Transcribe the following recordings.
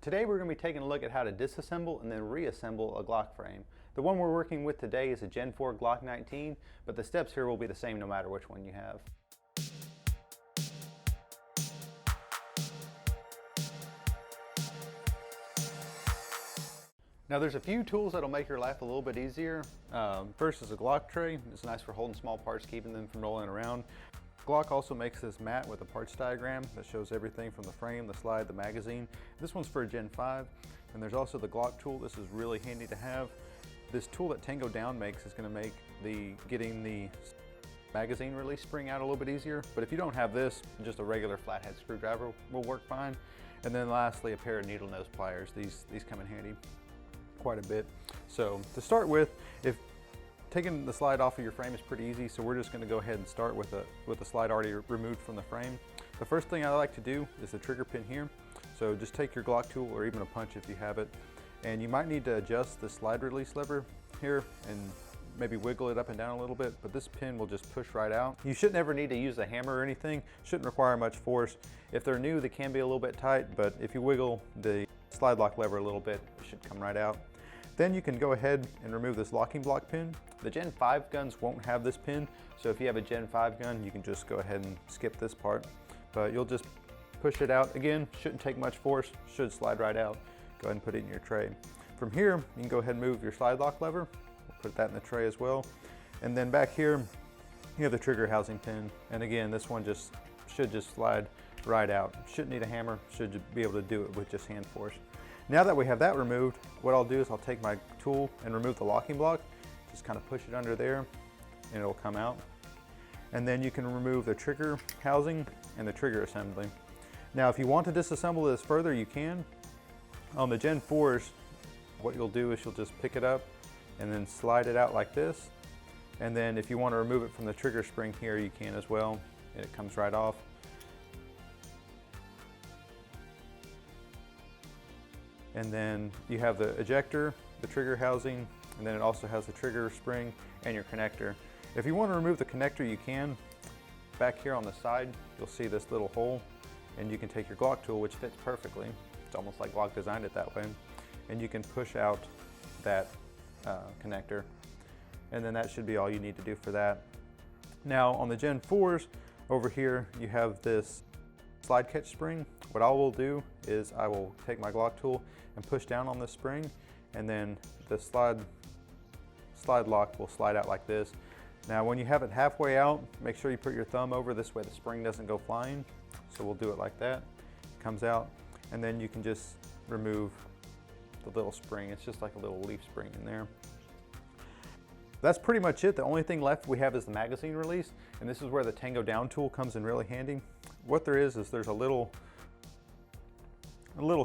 Today we're going to be taking a look at how to disassemble and then reassemble a Glock frame. The one we're working with today is a Gen 4 Glock 19, but the steps here will be the same no matter which one you have. Now there's a few tools that'll make your life a little bit easier. First is a Glock tray. It's nice for holding small parts, keeping them from rolling around. Glock also makes this mat with a parts diagram that shows everything from the frame, the slide, the magazine. This one's for a Gen 5. And there's also the Glock tool. This is really handy to have. This tool that Tango Down makes is going to make getting the magazine release spring out a little bit easier. But if you don't have this, just a regular flathead screwdriver will work fine. And then lastly, a pair of needle nose pliers. These come in handy quite a bit. So to start with, if taking the slide off of your frame is pretty easy, so we're just going to go ahead and start with the slide already removed from the frame. The first thing I like to do is the trigger pin here. So just take your Glock tool or even a punch if you have it, and you might need to adjust the slide release lever here and maybe wiggle it up and down a little bit, but this pin will just push right out. You shouldn't ever need to use a hammer or anything. Shouldn't require much force. If they're new, they can be a little bit tight, but if you wiggle the slide lock lever a little bit, it should come right out. Then you can go ahead and remove this locking block pin. The Gen 5 guns won't have this pin, so if you have a Gen 5 gun, you can just go ahead and skip this part. But you'll just push it out. Again, shouldn't take much force, should slide right out. Go ahead and put it in your tray. From here, you can go ahead and move your slide lock lever. We'll put that in the tray as well. And then back here, you have the trigger housing pin. And again, this one should just slide right out. Shouldn't need a hammer, should be able to do it with just hand force. Now that we have that removed, what I'll do is I'll take my tool and remove the locking block. Just kind of push it under there and it'll come out. And then you can remove the trigger housing and the trigger assembly. Now if you want to disassemble this further, you can. On the Gen 4s, what you'll do is you'll just pick it up and then slide it out like this. And then if you want to remove it from the trigger spring here, you can as well, and it comes right off. And then you have the ejector, the trigger housing, and then it also has the trigger spring and your connector. If you want to remove the connector, you can. Back here on the side, you'll see this little hole, and you can take your Glock tool, which fits perfectly. It's almost like Glock designed it that way. And you can push out that connector. And then that should be all you need to do for that. Now on the Gen 4s, over here, you have this slide catch spring. What I will do is I will take my Glock tool and push down on this spring, and then the slide lock will slide out like this. Now when you have it halfway out, make sure you put your thumb over, this way the spring doesn't go flying. So we'll do it like that. It comes out, and then you can just remove the little spring. It's just like a little leaf spring in there. That's pretty much it. The only thing left we have is the magazine release, and this is where the Tango Down tool comes in really handy. What there is there's a little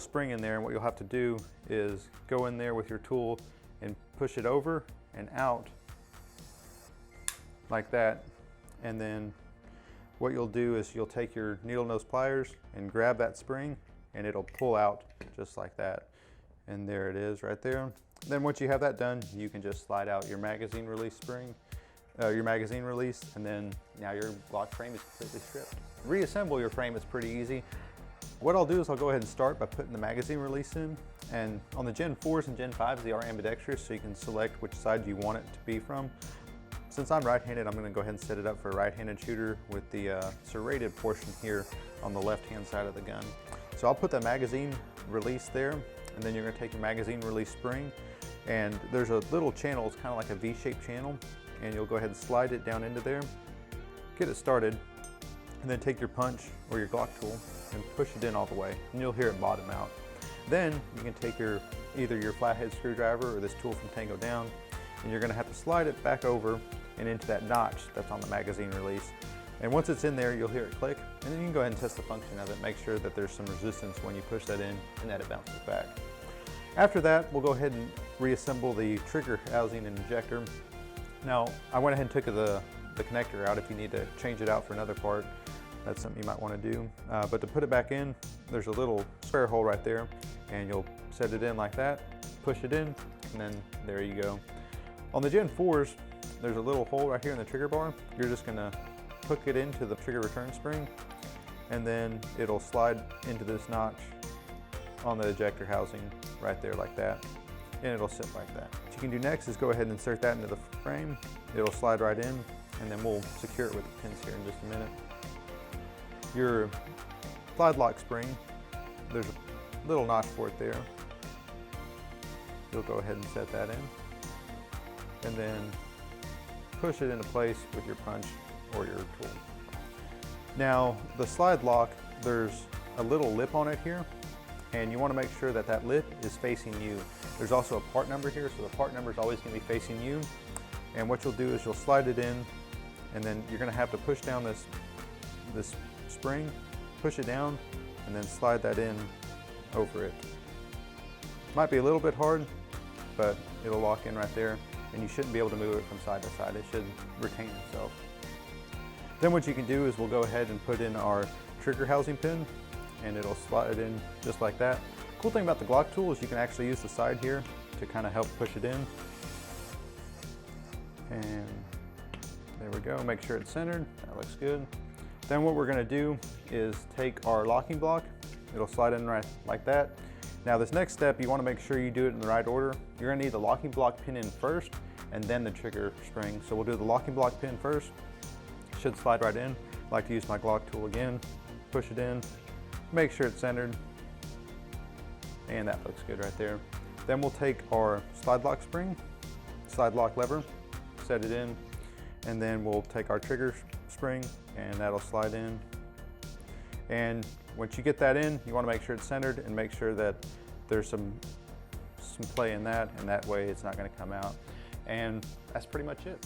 spring in there, and what you'll have to do is go in there with your tool and push it over and out like that. And then what you'll do is you'll take your needle nose pliers and grab that spring, and it'll pull out just like that. And there it is right there. Then once you have that done, you can just slide out your magazine release spring, your magazine release, and then now your Glock frame is completely stripped. Reassemble your frame is pretty easy. What I'll do is I'll go ahead and start by putting the magazine release in. And on the Gen 4s and Gen 5s, they are ambidextrous, so you can select which side you want it to be from. Since I'm right-handed, I'm going to go ahead and set it up for a right-handed shooter with the serrated portion here on the left-hand side of the gun. So I'll put the magazine release there, and then you're going to take your magazine release spring, and there's a little channel, it's kind of like a V-shaped channel, and you'll go ahead and slide it down into there, get it started, and then take your punch or your Glock tool and push it in all the way, and you'll hear it bottom out. Then you can take either your flathead screwdriver or this tool from Tango Down, and you're going to have to slide it back over and into that notch that's on the magazine release. And once it's in there, you'll hear it click, and then you can go ahead and test the function of it. Make sure that there's some resistance when you push that in and that it bounces back. After that, we'll go ahead and reassemble the trigger housing and injector. Now, I went ahead and took the connector out. If you need to change it out for another part, that's something you might want to do. But to put it back in, there's a little square hole right there, and you'll set it in like that, push it in, and then there you go. On the Gen 4s, there's a little hole right here in the trigger bar. You're just going to hook it into the trigger return spring, and then it'll slide into this notch on the ejector housing right there like that, and it'll sit like that. What you can do next is go ahead and insert that into the frame. It'll slide right in, and then we'll secure it with the pins here in just a minute. Your slide lock spring, there's a little notch for it there. You'll go ahead and set that in, and then push it into place with your punch or your tool. Now, the slide lock, there's a little lip on it here, and you want to make sure that that lip is facing you. There's also a part number here, so the part number is always going to be facing you. And what you'll do is you'll slide it in, and then you're going to have to push down this spring, push it down, and then slide that in over it. Might be a little bit hard, but it'll lock in right there, and you shouldn't be able to move it from side to side. It should retain itself. Then what you can do is we'll go ahead and put in our trigger housing pin, and it'll slide in just like that. Cool thing about the Glock tool is you can actually use the side here to kind of help push it in. And there we go, make sure it's centered, that looks good. Then what we're gonna do is take our locking block, it'll slide in right like that. Now this next step, you wanna make sure you do it in the right order. You're gonna need the locking block pin in first, and then the trigger spring. So we'll do the locking block pin first, should slide right in. I like to use my Glock tool again, push it in, make sure it's centered, and that looks good right there. Then we'll take our slide lock spring, slide lock lever, set it in, and then we'll take our trigger spring, and that'll slide in. And once you get that in, you want to make sure it's centered and make sure that there's some play in that, and that way it's not going to come out. And that's pretty much it.